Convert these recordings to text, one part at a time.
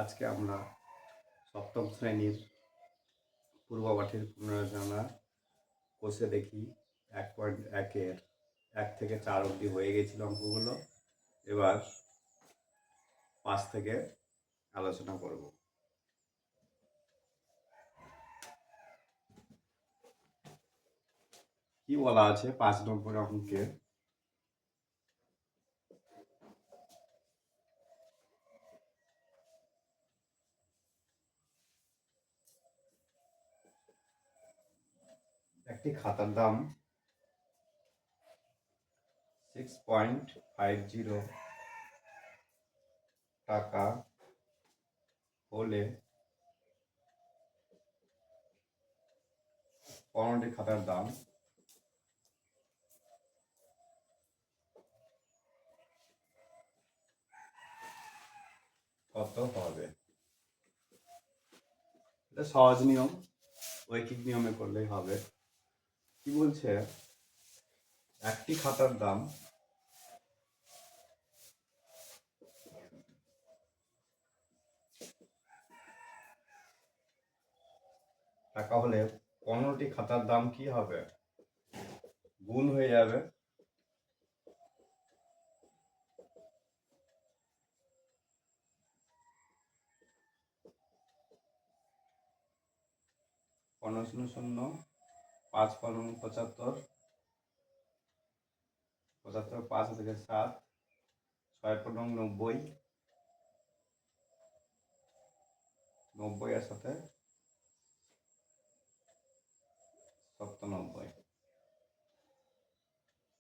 আজকে আমরা সপ্তম শ্রেণীর পূর্বপাঠের পুনরালোচনা কোষে দেখি 1.1-এর 1 থেকে 4 অবধি হয়ে গেছিল অঙ্কগুলো। এবার 5 থেকে আলোচনা করব। কি বলা আছে 5 নম্বর অঙ্কে? একটি খাতার দাম 6.50 টাকা হলে 15টি খাতার দাম কত হবে? এটা সহজ নিয়ম, ঐকিক নিয়মে করলেই হবে। কি বলছে, একটি খাতার দাম টাকা হলে 15টি খাতার দাম কি হবে? গুণ হয়ে যাবে। পনেরো শূন্য শূন্য 5 15 75, 75 5 থেকে 7, 6 15 90, 90 এর সাথে 97,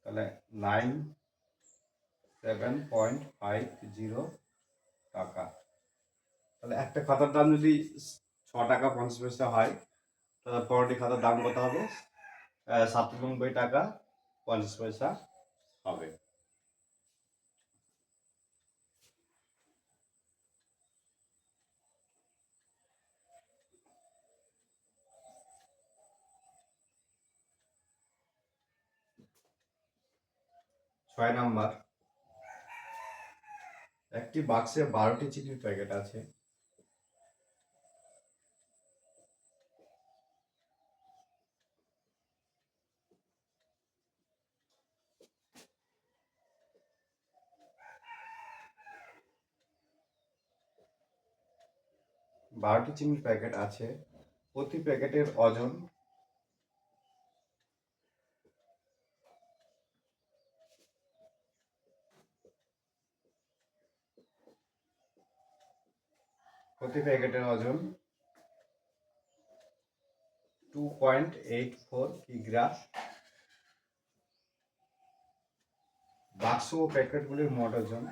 তাহলে 97.50 টাকা। তাহলে একটা খাতার দাম যদি 6 টাকা 50 পয়সা হয়, তাহলে 15টি খাতার দাম কত হবে? 97 টাকা 50 পয়সা হবে। 6 নাম্বার, একটি বাক্সে 12টি চিনির প্যাকেট আছে। বারোটি চিনির প্যাকেট আছে, প্রতি প্যাকেটের ওজন প্রতি প্যাকেটের ওজন 2.84 কিগ্রা। বাক্স ও প্যাকেটগুলির মোট ওজন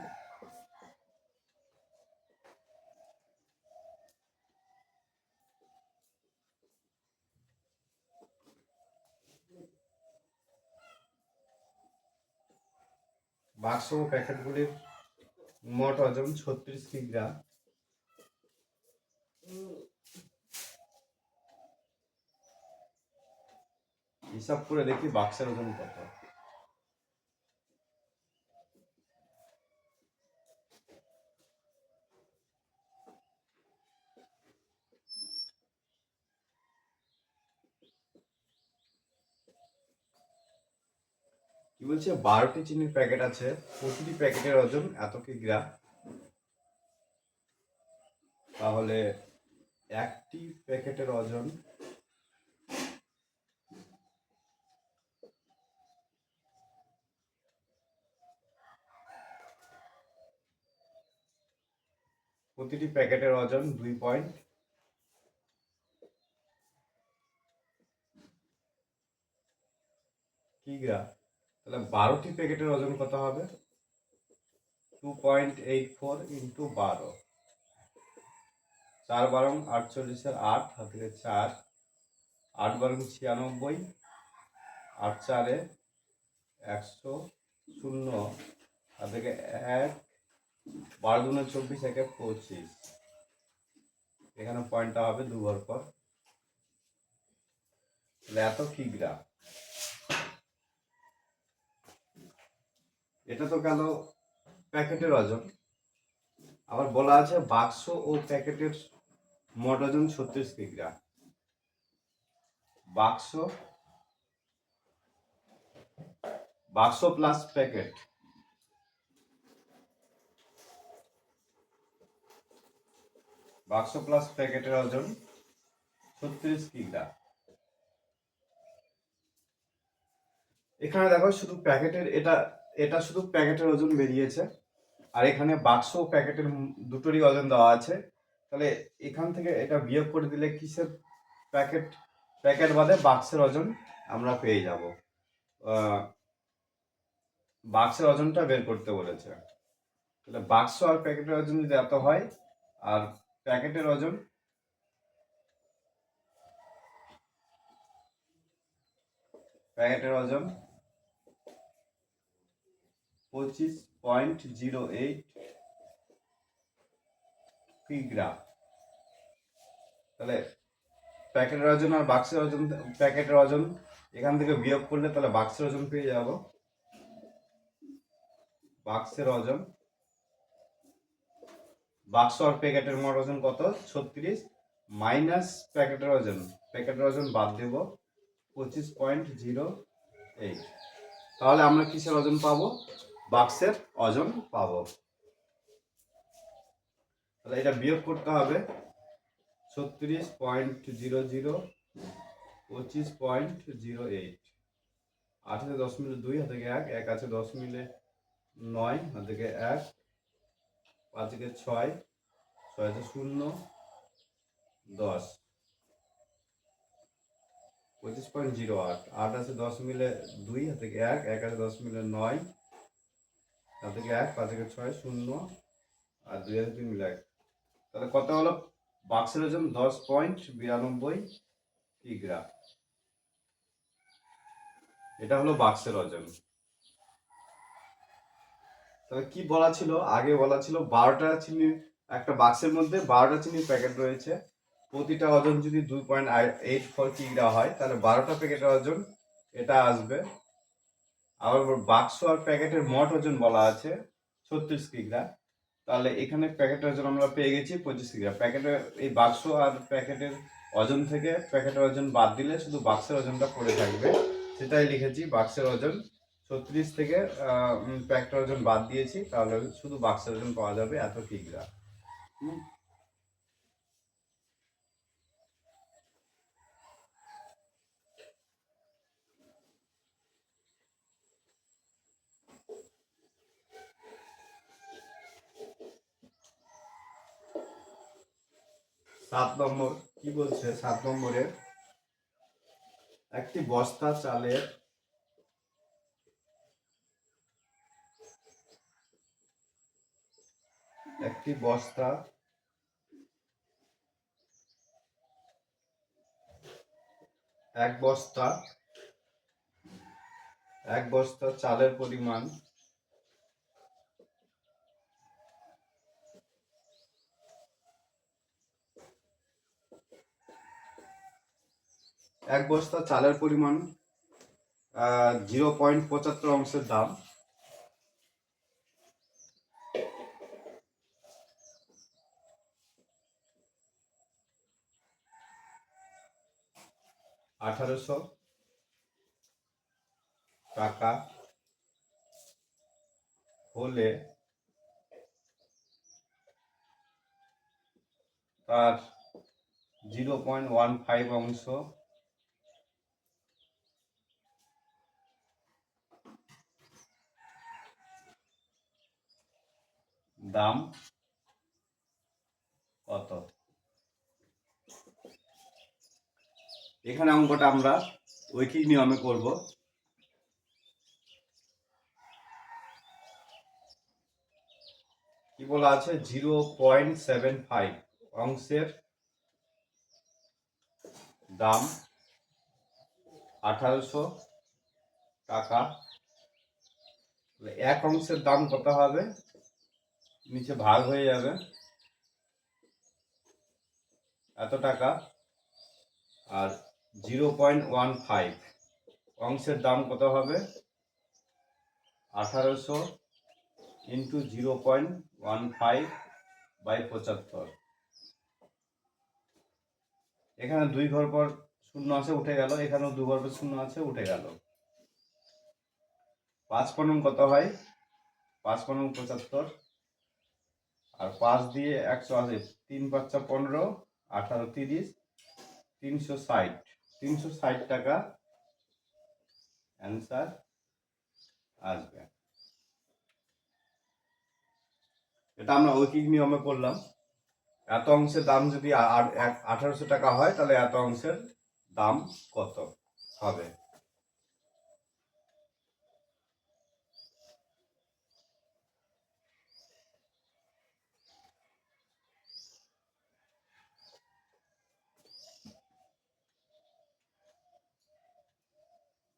বাক্স ও প্যাকেটগুলির মোট ওজন 36 কিগ্রা। হিসাব করে দেখি বাক্সের ওজন কত। কি বলছে, 12টি চিনির প্যাকেট আছে, প্রতিটি প্যাকেটের ওজন এত কিগ্রা। তাহলে একটি প্যাকেটের ওজন প্রতিটি প্যাকেটের ওজন 2 কিগ্রা। তাহলে 12টি প্যাকেটের ওজন কত হবে? 2.84 ইন্টু 12, 4 বারং 48-এর 8 হাতে 4, 8 বারং 96, 8 4-এ 100, 0 হাত থেকে 1, 12 দুগুণে 24, 1-এ 25। এখানে পয়েন্টটা হবে 2 ঘর পর। তাহলে এত কিগ্রা। এটা তো গেল প্যাকেটের ওজন। আবার বলা আছে বাক্স ও প্যাকেটের মোট ওজন 36 কিগ্রা। বাক্স প্লাস প্যাকেট, বাক্স প্লাস প্যাকেটের ওজন 36 কিগ্রা। এখানে দেখো শুধু প্যাকেটের এটা শুধু প্যাকেটের ওজন বেরিয়েছে, আর এখানে বাক্স ও প্যাকেটের দুটোরই ওজন দেওয়া আছে। তাহলে এখান থেকে এটা বিয়োগ করে দিলে কিসের প্যাকেট বাদে বাক্সের ওজন আমরা পেয়ে যাব। বাক্সের ওজনটা বের করতে বলেছে। তাহলে বাক্স আর প্যাকেটের ওজন যদি এত হয়, আর প্যাকেটের ওজন 25.08 কিগ্রা। তাহলে প্যাকেটের ওজন আর বাক্সের ওজন, প্যাকেটের ওজন এখান থেকে বিয়োগ করলে তাহলে বাক্সের ওজন পেয়ে যাব। বাক্সের ওজন, বাক্স আর প্যাকেটের মোট ওজন কত? 36 মাইনাস প্যাকেটের ওজন বাদ দেব 25.08। তাহলে আমরা কিসের ওজন পাবো? বাক্সের ওজন পাবো। তাহলে এটা বিয়োগ করতে হবে 36.00 25.08। 8 হাতে 10 মিলে 2, হাতে 1, 1 আছে 10 মিলে 9, হাতে 1, 5 কে 6, 6 আছে 0, 10, 25.08। 8 আছে 10 মিলে 2, হাতে 1, 1 আছে 10 মিলে 9, হাতে 1, 5 কে 6, 0, আর 2 আছে 3 মিলে 1। তাহলে কত হলো? বাক্সের ওজন 10.92 কিগ্রা। এটা হলো বাক্সের ওজন। তবে কি বলা ছিল? আগে বলা ছিল 12টা চিনি, একটা বাক্সের মধ্যে 12টা চিনির প্যাকেট রয়েছে, প্রতিটা ওজন যদি 2.84 কিগ্রা হয়, তাহলে 12টা প্যাকেটের ওজন এটা আসবে। আবার বাক্স আর প্যাকেটের মোট ওজন বলা আছে 36 কিগ্রা। তাহলে এখানে প্যাকেটের ওজন আমরা পেয়ে গেছি 25 কিগ্রা। প্যাকেটের এই বাক্স আর প্যাকেটের ওজন থেকে প্যাকেটের ওজন বাদ দিলে শুধু বাক্সের ওজনটা পড়ে থাকবে, সেটাই লিখেছি। বাক্সের ওজন 36 থেকে প্যাকেটের ওজন বাদ দিয়েছি, তাহলে শুধু বাক্সের ওজন পাওয়া যাবে এত কিগ্রা। 7 নম্বর কি বলছে? 7 নম্বরে একটি বস্তা চালের এক বস্তা চালের পরিমাণ এক বস্তা চালের পরিমাণ 0.75 অংশের দাম 1800 টাকা হলে তার 0.15 অংশ দাম কত? এখানে অঙ্কটা আমরা ঐকিক নিয়মে করব। কি বলা আছে? 0.75 অংশের দাম 1800 টাকা। এক অংশের দাম কত হবে? নিচে ভাগ হয়ে যাবে, এত টাকা। আর 0.15 অংশের দাম কত হবে? 1800 ইন্টু 0.15 বাই 75। এখানে 2 ঘর পর শূন্য আছে, উঠে গেল। এখানেও 2 ঘর পর শূন্য আছে, উঠে গেল। 5 পনেরো কত হয়? 5 পনেরো 75, আর 5 দিয়ে 180, 3 5 15, 18 30, 360, 360 টাকা অ্যান্সার আসবে। এটা আমরা ঐকিক নিয়মে করলাম। এত অংশের দাম যদি 1800 টাকা হয়, তাহলে এত অংশের দাম কত হবে?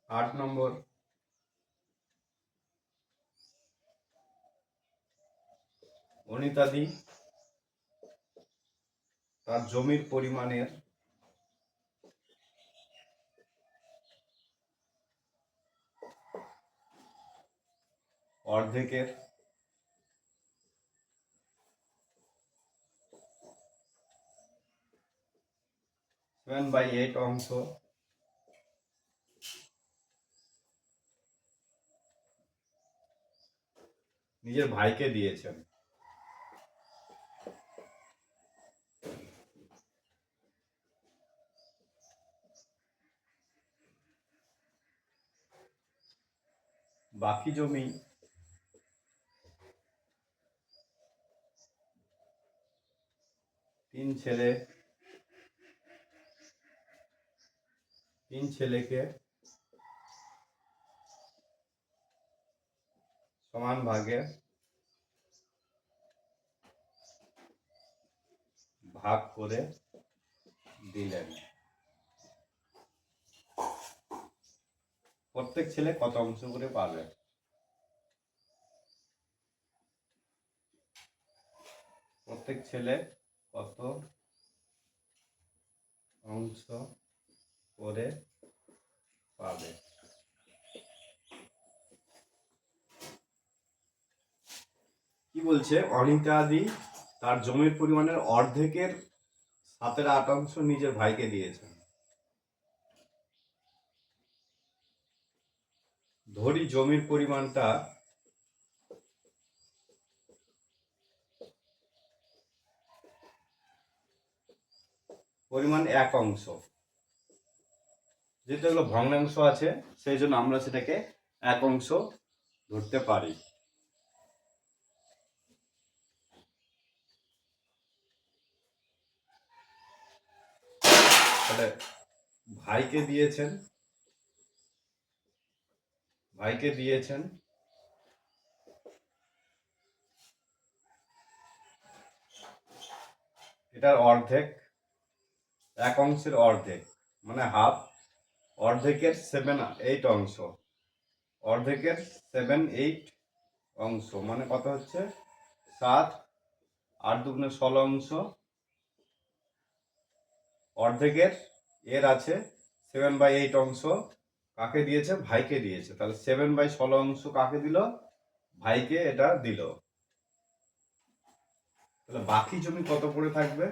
আট নম্বর, অনিতাদি তার জমির পরিমাণের অর্ধেকের 7/8 অংশ নিজের ভাইকে দিয়েছেন। বাকি জমি তিন ছেলেকে সমান ভাগে ভাগ করে দিলেন। প্রত্যেক ছেলে কত অংশ করে পাবে? প্রত্যেক ছেলে কত অংশ করে পাবে? কি বলছে? অনিতাদি তার জমির পরিমাণের অর্ধেকের 7/8 অংশ নিজের ভাইকে দিয়েছেন। ধরি জমির পরিমাণটা এক অংশ। যেহেতু এগুলো ভগ্নাংশ আছে, সেই জন্য আমরা সেটাকে এক অংশ ধরতে পারি। তাহলে ভাইকে দিয়েছেন এটার অর্ধেক, এক অংশের অর্ধেক মানে হাফ। অর্ধেকের 7/8 অংশ, অর্ধেকের 7/8 অংশ মানে কত হচ্ছে? 7, 8 দুগুণে 16 অংশ। অর্ধেকের এর আছে 7/8 অংশ, কাকে দিয়েছে? ভাইকে দিয়েছে। তাহলে 7/16 অংশ কাকে দিল? ভাইকে এটা দিল। তাহলে বাকি জমি কত পড়ে থাকবে?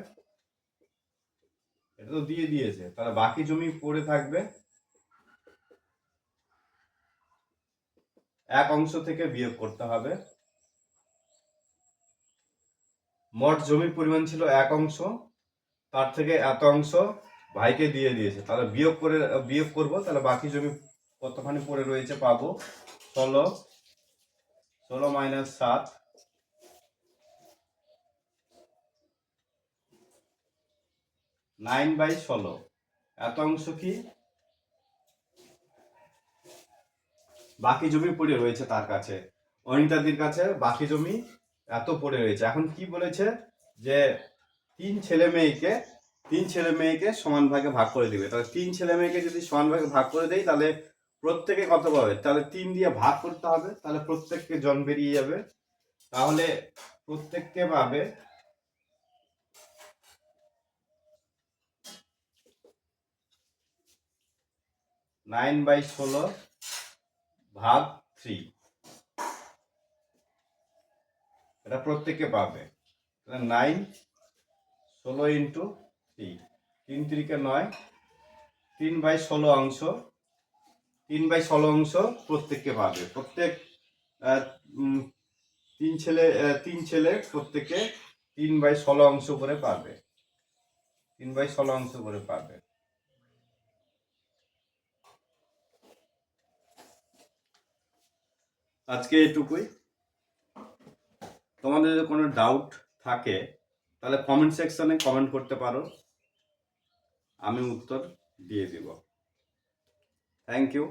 এটা তো দিয়ে দিয়েছে, তাহলে বাকি জমি পড়ে থাকবে এক অংশ থেকে বিয়োগ করতে হবে। মোট জমির পরিমাণ ছিল এক অংশ, তার থেকে এত অংশ ভাইকে দিয়ে দিয়েছে। তাহলে বিয়োগ করব, তাহলে বাকি জমি কতখানি পড়ে রয়েছে পাবো। 16 - 7, 9/16। এত অংশ কি বাকি জমি পড়ে রয়েছে তার কাছে, অনিতাদির কাছে বাকি জমি এত পড়ে রয়েছে। এখন কি বলেছে? যে তিন ছেলে মেয়েকে সমান ভাগে ভাগ করে দিবে। তাহলে 3 ছেলে মেয়েকে যদি সমান ভাগে ভাগ করে দেই, তাহলে প্রত্যেকে কত পাবে? তাহলে 3 দিয়ে ভাগ করতে হবে, তাহলে প্রত্যেককে জন বেরিয়ে যাবে। তাহলে প্রত্যেককে পাবে 9/16 ভাগ 3, এটা প্রত্যেককে পাবে। 9 16 ইন্টু 3, 3 3 9, 3/16 অংশ, 3/16 অংশ প্রত্যেককে পাবে। প্রত্যেক তিন ছেলে প্রত্যেকে 3/16 অংশ করে পাবে, 3/16 অংশ করে পাবে। আজকে এটুকুই। তোমাদের যদি কোনো ডাউট থাকে তাহলে কমেন্ট সেকশনে কমেন্ট করতে পারো, আমি উত্তর দিয়ে দেব। Thank you.